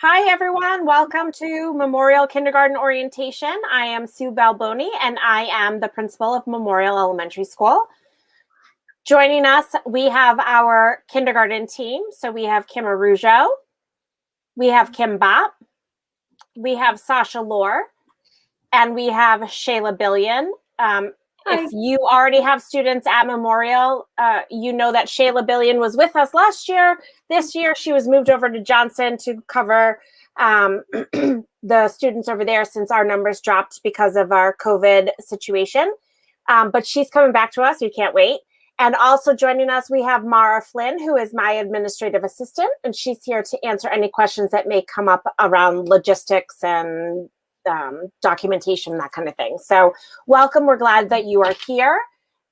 Hi, everyone. Welcome to Memorial Kindergarten Orientation. I am Sue Balboni, and I am the principal of Memorial Elementary School. Joining us, we have our kindergarten team. So we have Kim Arujo, we have Kim Bopp, we have Sasha Lohr, and we have Shayla Billion. If you already have students at Memorial, you know that Shayla Billion was with us last year. This year, she was moved over to Johnson to cover the students over there since our numbers dropped because of our COVID situation. But she's coming back to us. We can't wait. And also joining us, we have Mara Flynn, who is my administrative assistant, and she's here to answer any questions that may come up around logistics and documentation, that kind of thing. So welcome. We're glad that you are here.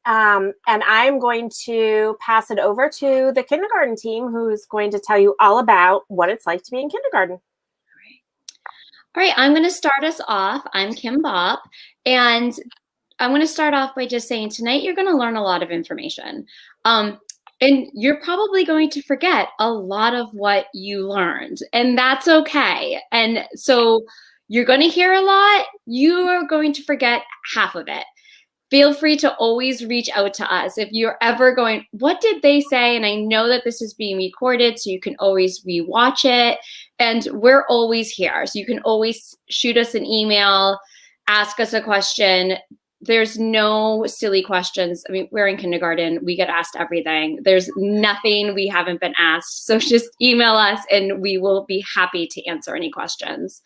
And I'm going to pass it over to the kindergarten team, who's going to tell you all about what it's like to be in kindergarten. All right, I'm going to start us off. I'm Kim Bopp, and I'm going to start off by just saying tonight you're going to learn a lot of information. And you're probably going to forget a lot of what you learned, and that's okay. And so you're going to hear a lot. You are going to forget half of it. Feel free to always reach out to us if you're ever going, what did they say? And I know that this is being recorded, so you can always rewatch it. And we're always here. So you can always shoot us an email, ask us a question. There's no silly questions. I mean, we're in kindergarten. We get asked everything. There's nothing we haven't been asked. So just email us and we will be happy to answer any questions.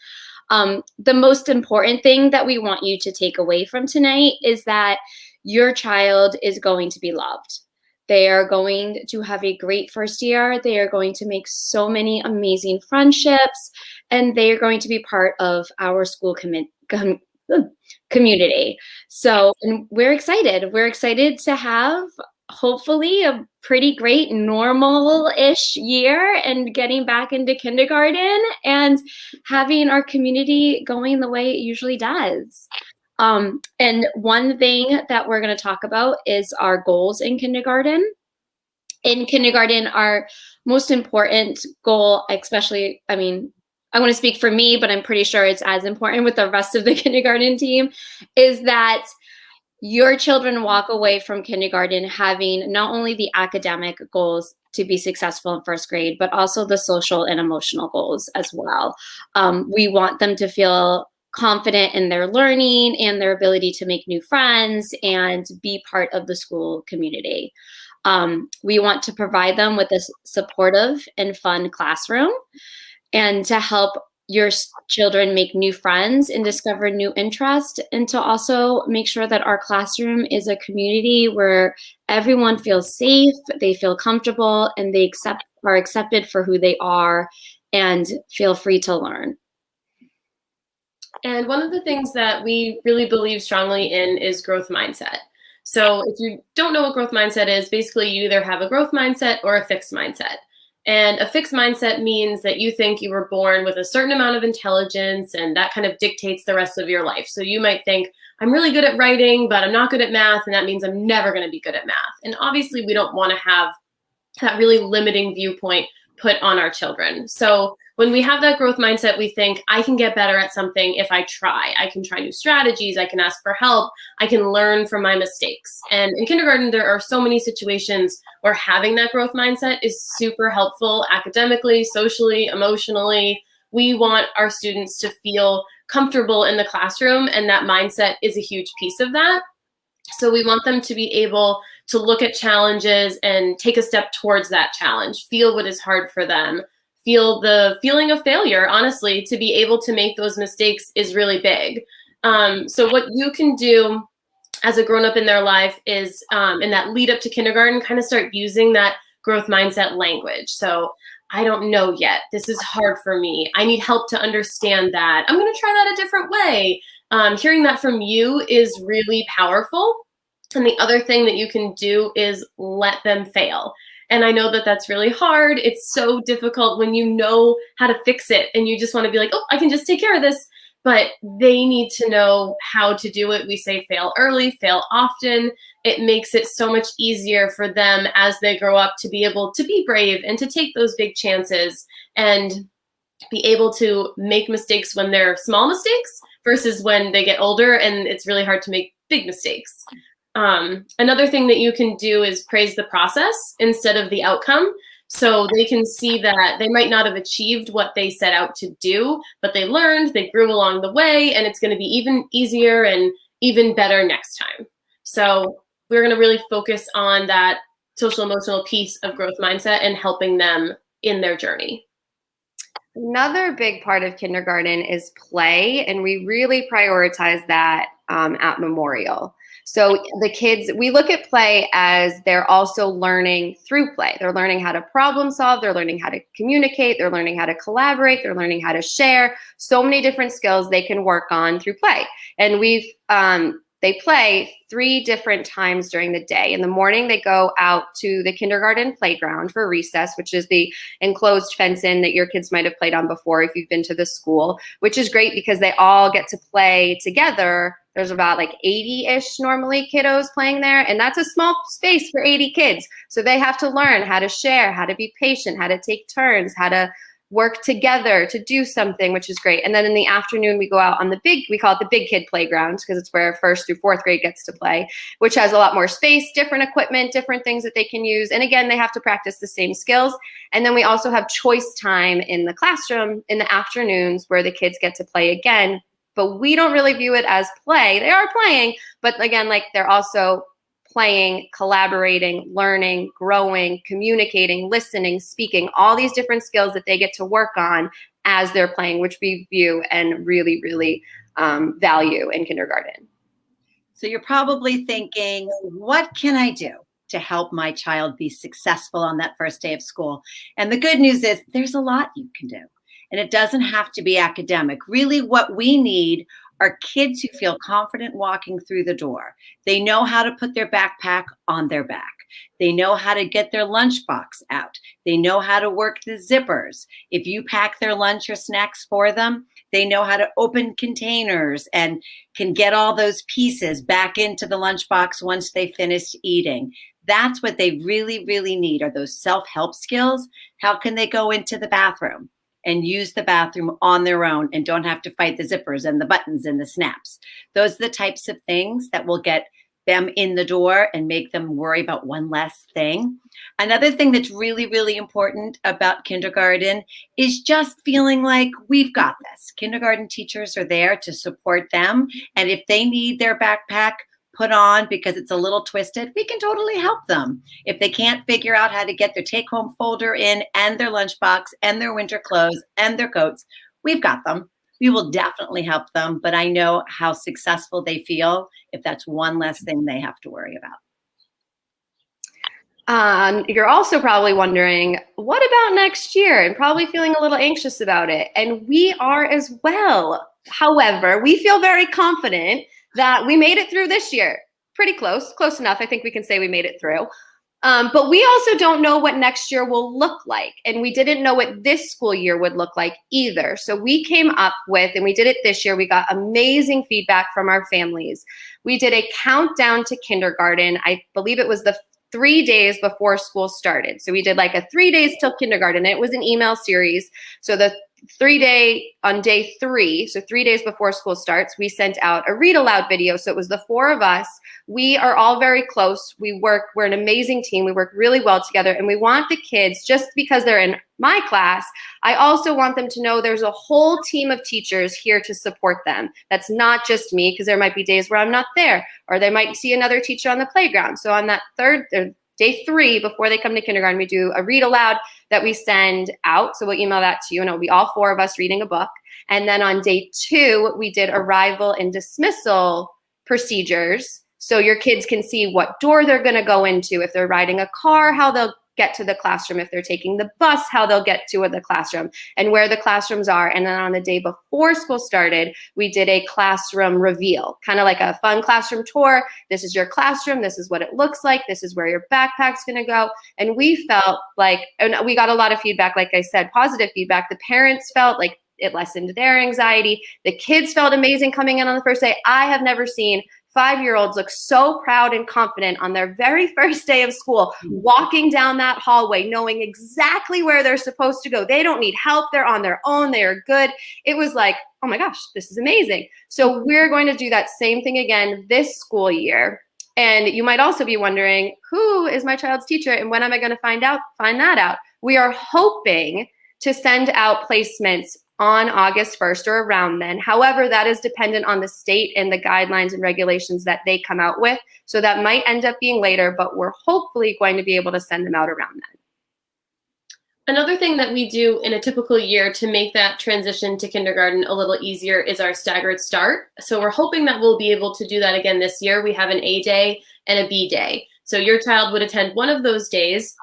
The most important thing that we want you to take away from tonight is that your child is going to be loved. They are going to have a great first year. They are going to make so many amazing friendships, and they are going to be part of our school community. So and we're excited. We're excited to have hopefully a pretty great normal-ish year and getting back into kindergarten and having our community going the way it usually does. And one thing that we're going to talk about is our goals in kindergarten. In kindergarten, our most important goal, especially, I mean, I want to speak for me, but I'm pretty sure it's as important with the rest of the kindergarten team, is that your children walk away from kindergarten having not only the academic goals to be successful in first grade, but also the social and emotional goals as well. We want them to feel confident in their learning and their ability to make new friends and be part of the school community. We want to provide them with a supportive and fun classroom and to help your children make new friends and discover new interests, and to also make sure that our classroom is a community where everyone feels safe, they feel comfortable, and they are accepted for who they are and feel free to learn. And one of the things that we really believe strongly in is growth mindset. So if you don't know what growth mindset is, basically you either have a growth mindset or a fixed mindset. And a fixed mindset means that you think you were born with a certain amount of intelligence and that kind of dictates the rest of your life. So you might think, I'm really good at writing, but I'm not good at math, and that means I'm never going to be good at math. And obviously we don't want to have that really limiting viewpoint put on our children. So when we have that growth mindset, we think, I can get better at something if I try. I can try new strategies. I can ask for help. I can learn from my mistakes. And in kindergarten, there are so many situations where having that growth mindset is super helpful academically, socially, emotionally. We want our students to feel comfortable in the classroom, and that mindset is a huge piece of that. So we want them to be able to look at challenges and take a step towards that challenge, feel what is hard for them, feel the feeling of failure. Honestly, to be able to make those mistakes is really big. So what you can do as a grown-up in their life is, in that lead up to kindergarten, kind of start using that growth mindset language. So I don't know yet. This is hard for me. I need help to understand that. I'm going to try that a different way. Hearing that from you is really powerful. And the other thing that you can do is let them fail. And I know that that's really hard. It's so difficult when you know how to fix it and you just want to be like, oh, I can just take care of this. But they need to know how to do it. We say fail early, fail often. It makes it so much easier for them as they grow up to be able to be brave and to take those big chances. And be able to make mistakes when they're small mistakes versus when they get older and it's really hard to make big mistakes. Another thing that you can do is praise the process instead of the outcome. So they can see that they might not have achieved what they set out to do, but they learned, they grew along the way, and it's going to be even easier and even better next time. So we're going to really focus on that social emotional piece of growth mindset and helping them in their journey. Another big part of kindergarten is play, and we really prioritize that at Memorial. So the kids, we look at play as they're also learning through play. They're learning how to problem solve, they're learning how to communicate, they're learning how to collaborate, they're learning how to share. So many different skills they can work on through play. And they play 3 different times during the day. In the morning, they go out to the kindergarten playground for recess, which is the enclosed fence-in that your kids might have played on before if you've been to the school, which is great because they all get to play together. There's about like 80-ish normally kiddos playing there, and that's a small space for 80 kids. So they have to learn how to share, how to be patient, how to take turns, how to work together to do something, which is great. And then in the afternoon, we go out on we call it the big kid playground because it's where 1st through 4th grade gets to play, which has a lot more space, different equipment, different things that they can use. And again, they have to practice the same skills. And then we also have choice time in the classroom in the afternoons where the kids get to play again. But we don't really view it as play. They are playing, but again, like they're also playing, collaborating, learning, growing, communicating, listening, speaking, all these different skills that they get to work on as they're playing, which we view and really, really value in kindergarten. So you're probably thinking, what can I do to help my child be successful on that first day of school? And the good news is there's a lot you can do. And it doesn't have to be academic. Really, what we need are kids who feel confident walking through the door. They know how to put their backpack on their back. They know how to get their lunchbox out. They know how to work the zippers. If you pack their lunch or snacks for them, they know how to open containers and can get all those pieces back into the lunchbox once they finish eating. That's what they really, really need, are those self-help skills. How can they go into the bathroom and use the bathroom on their own and don't have to fight the zippers and the buttons and the snaps? Those are the types of things that will get them in the door and make them worry about one less thing. Another thing that's really, really important about kindergarten is just feeling like we've got this. Kindergarten teachers are there to support them. And if they need their backpack put on because it's a little twisted, we can totally help them. If they can't figure out how to get their take-home folder in and their lunchbox and their winter clothes and their coats, we've got them. We will definitely help them, but I know how successful they feel if that's one less thing they have to worry about. You're also probably wondering, what about next year? And probably feeling a little anxious about it. And we are as well. However, we feel very confident that we made it through this year. Pretty close enough. I think we can say we made it through. But we also don't know what next year will look like. And we didn't know what this school year would look like either. So we came up with, and we did it this year, we got amazing feedback from our families. We did a countdown to kindergarten. I believe it was the 3 days before school started. So we did like a 3 days till kindergarten. And it was an email series. So the 3-day on day 3, so 3 days before school starts, we sent out a read aloud video. So it was the 4 of us. We are all very close. We're an amazing team. We work really well together, and we want the kids, just because they're in my class, I also want them to know there's a whole team of teachers here to support them. That's not just me, because there might be days where I'm not there, or they might see another teacher on the playground. So on that day 3, before they come to kindergarten, we do a read aloud that we send out. So we'll email that to you, and it'll be all 4 of us reading a book. And then on day 2, we did arrival and dismissal procedures. So your kids can see what door they're going to go into. If they're riding a car, how they'll get to the classroom. If they're taking the bus, how they'll get to the classroom and where the classrooms are. And then on the day before school started, we did a classroom reveal, kind of like a fun classroom tour. This is your classroom. This is what it looks like. This is where your backpack's going to go. And we felt like, and we got a lot of feedback, like I said, positive feedback. The parents felt like it lessened their anxiety. The kids felt amazing coming in on the first day. I have never seen 5-year-olds look so proud and confident on their very first day of school, walking down that hallway, knowing exactly where they're supposed to go. They don't need help. They're on their own. They are good. It was like, oh my gosh, this is amazing. So we're going to do that same thing again this school year. And you might also be wondering, who is my child's teacher and when am I going to find that out? We are hoping to send out placements on August 1st or around then. However, that is dependent on the state and the guidelines and regulations that they come out with. So that might end up being later, but we're hopefully going to be able to send them out around then. Another thing that we do in a typical year to make that transition to kindergarten a little easier is our staggered start. So we're hoping that we'll be able to do that again this year. We have an A day and a B day. So your child would attend one of those days.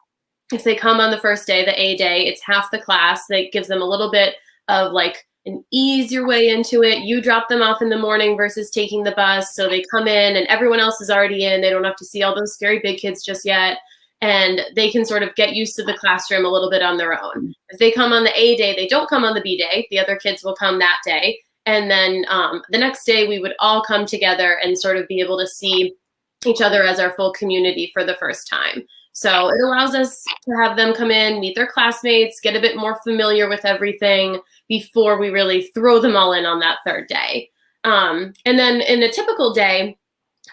If they come on the first day, the A day, it's half the class. That gives them a little bit of like an easier way into it. You drop them off in the morning versus taking the bus. So they come in and everyone else is already in. They don't have to see all those scary big kids just yet. And they can sort of get used to the classroom a little bit on their own. If they come on the A day, they don't come on the B day. The other kids will come that day. And then the next day we would all come together and sort of be able to see each other as our full community for the first time. So it allows us to have them come in, meet their classmates, get a bit more familiar with everything before we really throw them all in on that third day. And then in a typical day,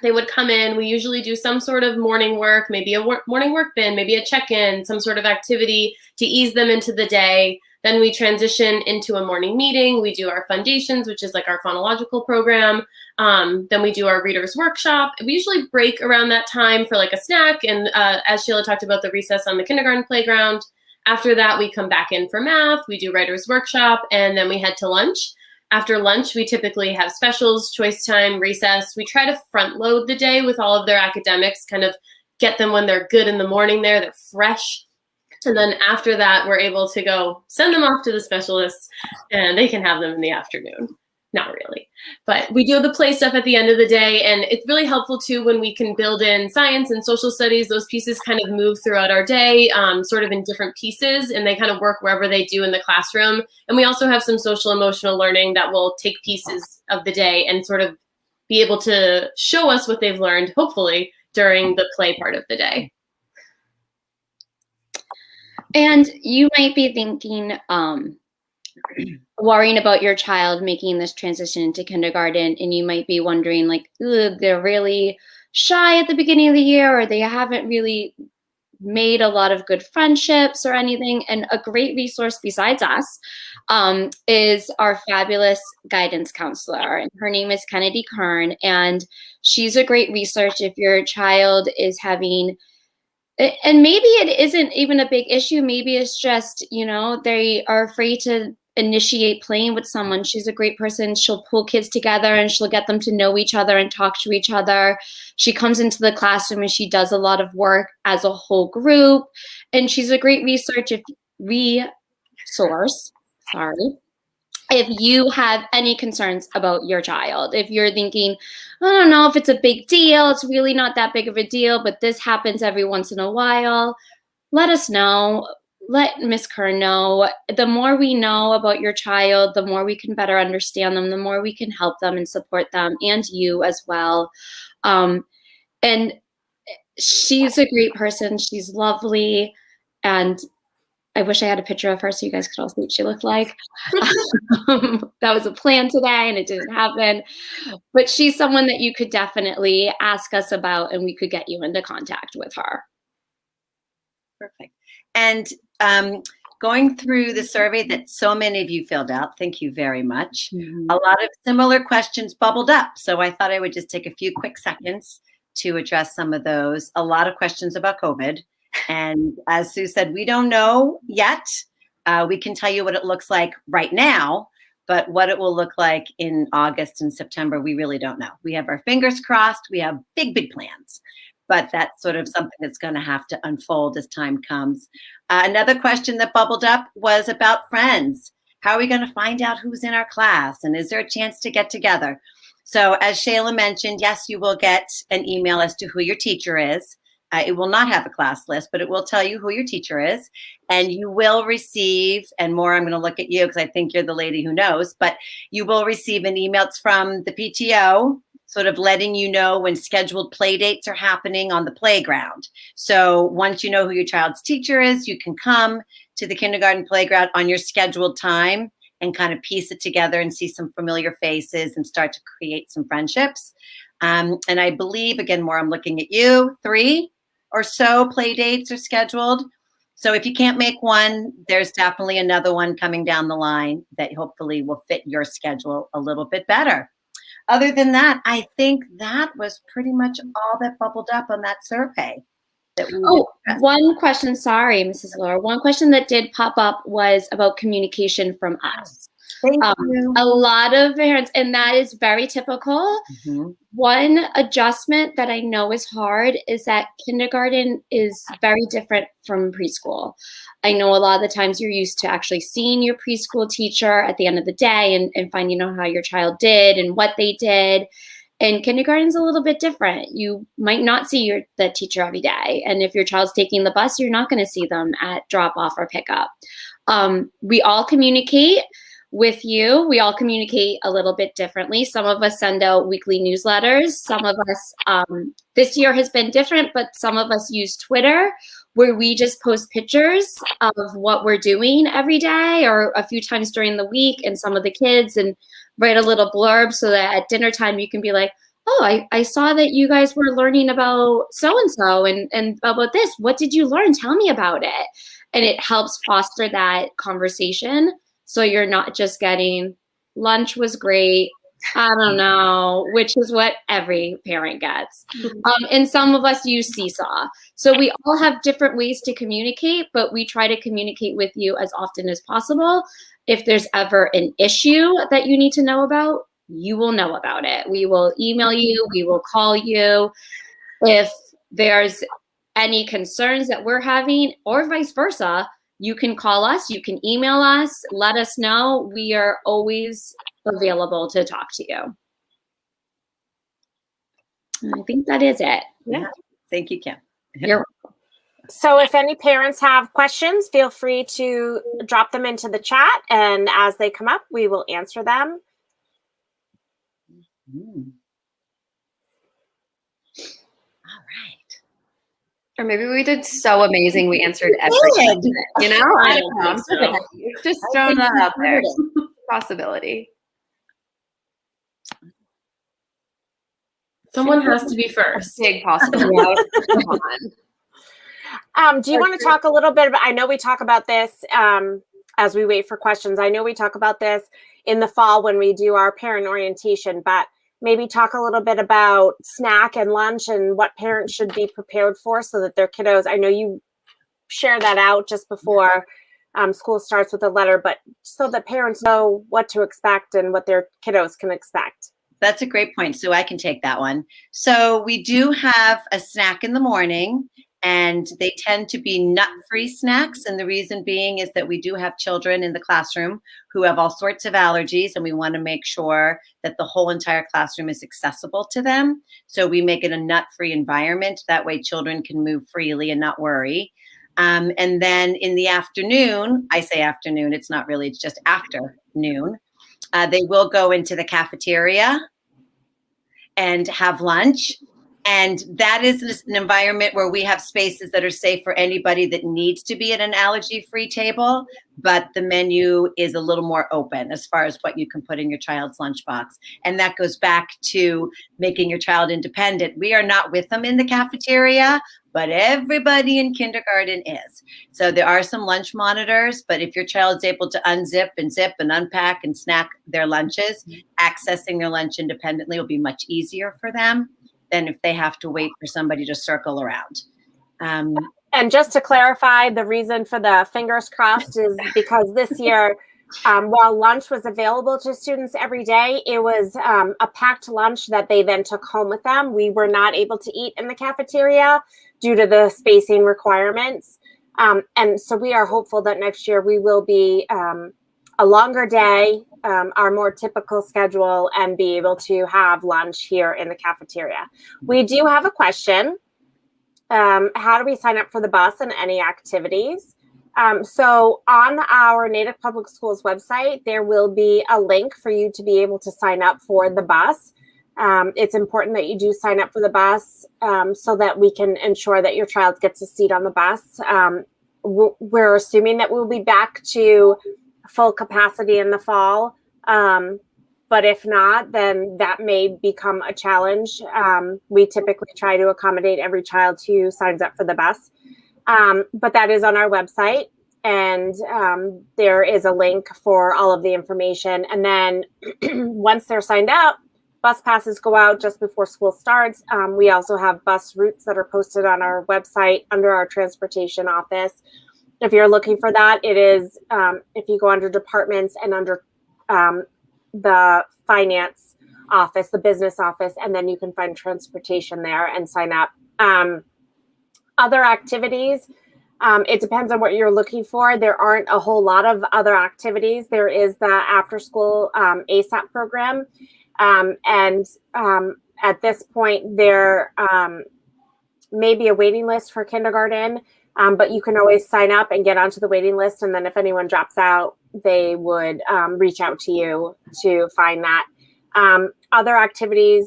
they would come in. We usually do some sort of morning work, maybe a morning work bin, maybe a check-in, some sort of activity to ease them into the day. Then we transition into a morning meeting. We do our foundations, which is like our phonological program. Then we do our readers workshop. We usually break around that time for like a snack. And as Sheila talked about, the recess on the kindergarten playground. After that, we come back in for math. We do writers workshop, and then we head to lunch. After lunch, we typically have specials, choice time, recess. We try to front load the day with all of their academics, kind of get them when they're good in the morning there, they're fresh. And then after that, we're able to go send them off to the specialists and they can have them in the afternoon. Not really, but we do the play stuff at the end of the day. And it's really helpful too when we can build in science and social studies. Those pieces kind of move throughout our day, sort of in different pieces, and they kind of work wherever they do in the classroom. And we also have some social emotional learning that will take pieces of the day and sort of be able to show us what they've learned, hopefully, during the play part of the day. And you might be thinking, worrying about your child making this transition into kindergarten, and you might be wondering, like, they're really shy at the beginning of the year, or they haven't really made a lot of good friendships or anything. And a great resource besides us is our fabulous guidance counselor, and her name is Kennedy Kern, and she's a great resource if your child is having, and maybe it isn't even a big issue, maybe it's just, they are afraid to initiate playing with someone. She's a great person. She'll pull kids together and she'll get them to know each other and talk to each other. She comes into the classroom and she does a lot of work as a whole group. And she's a great resource if you have any concerns about your child. If you're thinking, I don't know if it's a big deal, it's really not that big of a deal, but this happens every once in a while, let us know. Let Ms. Kern know. The more we know about your child, the more we can better understand them, the more we can help them and support them, and you as well. And she's a great person. She's lovely. And I wish I had a picture of her so you guys could all see what she looked like. That was a plan today and it didn't happen. But she's someone that you could definitely ask us about, and we could get you into contact with her. Perfect. And going through the survey that so many of you filled out, thank you very much. Mm-hmm. A lot of similar questions bubbled up. So I thought I would just take a few quick seconds to address some of those. A lot of questions about COVID. And as Sue said, we don't know yet. We can tell you what it looks like right now, but what it will look like in August and September, we really don't know. We have our fingers crossed. We have big, big plans. But that's sort of something that's going to have to unfold as time comes. Another question that bubbled up was about friends. How are we going to find out who's in our class? And is there a chance to get together? So as Shayla mentioned, yes, you will get an email as to who your teacher is. It will not have a class list, but it will tell you who your teacher is. And you will receive, and more, I'm going to look at you because I think you're the lady who knows, but you will receive an email. It's from the PTO. sort of letting you know when scheduled play dates are happening on the playground. So once you know who your child's teacher is, you can come to the kindergarten playground on your scheduled time and kind of piece it together and see some familiar faces and start to create some friendships. And I believe, again, Maura, I'm looking at you, 3 or so play dates are scheduled. So if you can't make one, there's definitely another one coming down the line that hopefully will fit your schedule a little bit better. Other than that, I think that was pretty much all that bubbled up on that survey. One question, sorry, Mrs. Laura. One question that did pop up was about communication from us. Thank you. A lot of parents, and that is very typical. One adjustment that I know is hard is that kindergarten is very different from preschool. I know a lot of the times you're used to actually seeing your preschool teacher at the end of the day and finding out how your child did and what they did. And kindergarten's a little bit different. You might not see the teacher every day. And if your child's taking the bus, you're not going to see them at drop off or pickup. We all communicate with you. We all communicate a little bit differently. Some of us send out weekly newsletters. Some of us, this year has been different, but some of us use Twitter, where we just post pictures of what we're doing every day or a few times during the week, and some of the kids, and write a little blurb so that at dinner time you can be like, oh, I saw that you guys were learning about so-and-so and about this. What did you learn? Tell me about it. And it helps foster that conversation. So you're not just getting, lunch was great, I don't know, which is what every parent gets. And some of us use Seesaw. So we all have different ways to communicate, but we try to communicate with you as often as possible. If there's ever an issue that you need to know about, you will know about it. We will email you, we will call you. If there's any concerns that we're having, or vice versa, you can call us, you can email us, let us know. We are always available to talk to you. And I think that is it. Yeah. Thank you, Kim. You're welcome. So if any parents have questions, feel free to drop them into the chat, and as they come up, we will answer them. All right. Or maybe we did so amazing we answered every question. You know? I don't know. So. Just throwing that out there. Possibility. Someone has to be first. Big possibility. Come on. Do you want to talk a little bit about, I know we talk about this as we wait for questions. I know we talk about this in the fall when we do our parent orientation, but maybe talk a little bit about snack and lunch and what parents should be prepared for so that their kiddos, I know you share that out just before school starts with a letter, but so that parents know what to expect and what their kiddos can expect. That's a great point. So I can take that one. So we do have a snack in the morning, and they tend to be nut-free snacks. And the reason being is that we do have children in the classroom who have all sorts of allergies, and we want to make sure that the whole entire classroom is accessible to them. So we make it a nut-free environment. That way children can move freely and not worry. And then in the afternoon, I say afternoon, it's not really, it's just after noon, they will go into the cafeteria and have lunch. And that is an environment where we have spaces that are safe for anybody that needs to be at an allergy-free table, but the menu is a little more open as far as what you can put in your child's lunchbox. And that goes back to making your child independent. We are not with them in the cafeteria, but everybody in kindergarten is. So there are some lunch monitors, but if your child is able to unzip and zip and unpack and snack their lunches, accessing their lunch independently will be much easier for them than if they have to wait for somebody to circle around. And just to clarify, the reason for the fingers crossed is because this year, while lunch was available to students every day, it was a packed lunch that they then took home with them. We were not able to eat in the cafeteria due to the spacing requirements. And so we are hopeful that next year we will be a longer day, our more typical schedule, and be able to have lunch here in the cafeteria. We do have a question. How do we sign up for the bus and any activities? So on our Natick Public Schools website, there will be a link for you to be able to sign up for the bus. It's important that you do sign up for the bus so that we can ensure that your child gets a seat on the bus. We're assuming that we'll be back to full capacity in the fall. But if not, then that may become a challenge. We typically try to accommodate every child who signs up for the bus. But that is on our website. And there is a link for all of the information. And then once they're signed up, bus passes go out just before school starts. We also have bus routes that are posted on our website under our transportation office. If you're looking for that, it is, if you go under departments and under the finance office, the business office, and then you can find transportation there and sign up. Other activities, it depends on what you're looking for. There aren't a whole lot of other activities. There is the after school ASAP program. And at this point, there may be a waiting list for kindergarten, but you can always sign up and get onto the waiting list. And then if anyone drops out, they would reach out to you to find that. Other activities,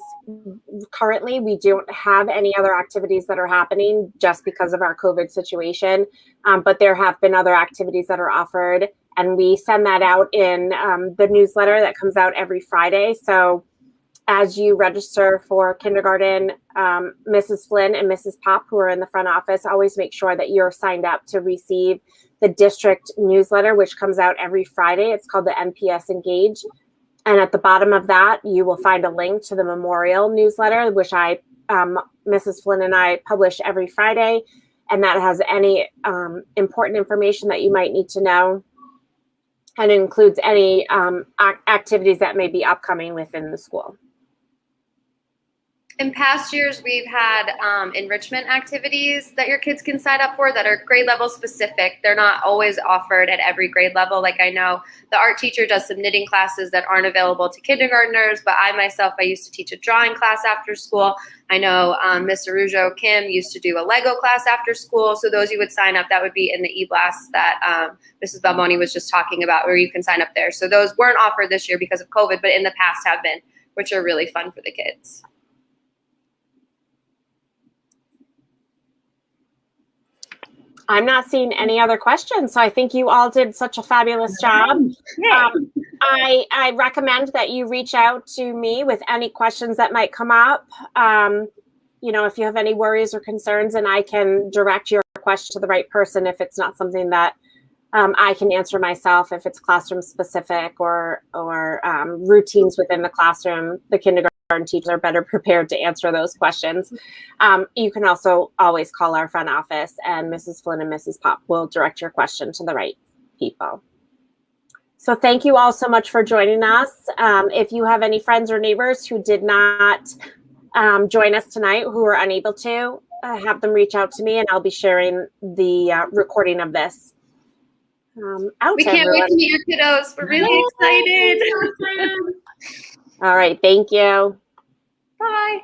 currently, we don't have any other activities that are happening just because of our COVID situation. But there have been other activities that are offered, and we send that out in the newsletter that comes out every Friday. So as you register for kindergarten, Mrs. Flynn and Mrs. Pop, who are in the front office, always make sure that you're signed up to receive the district newsletter, which comes out every Friday. It's called the NPS Engage. And at the bottom of that, you will find a link to the Memorial newsletter, which Mrs. Flynn and I publish every Friday. And that has any important information that you might need to know. And it includes any activities that may be upcoming within the school. In past years, we've had enrichment activities that your kids can sign up for that are grade level specific. They're not always offered at every grade level. Like I know the art teacher does some knitting classes that aren't available to kindergartners, but I myself used to teach a drawing class after school. I know Miss Arujo Kim used to do a Lego class after school. So those you would sign up, that would be in the e-blast that Mrs. Balboni was just talking about, where you can sign up there. So those weren't offered this year because of COVID, but in the past have been, which are really fun for the kids. I'm not seeing any other questions, so I think you all did such a fabulous job. I recommend that you reach out to me with any questions that might come up. If you have any worries or concerns, and I can direct your question to the right person if it's not something that I can answer myself. If it's classroom specific or routines within the classroom, the kindergarten teachers are better prepared to answer those questions. You can also always call our front office, and Mrs. Flynn and Mrs. Pop will direct your question to the right people. So thank you all so much for joining us. If you have any friends or neighbors who did not join us tonight, who are unable to, have them reach out to me, and I'll be sharing the recording of this. We can't wait to meet your kiddos. We're really excited. All right. Thank you. Bye.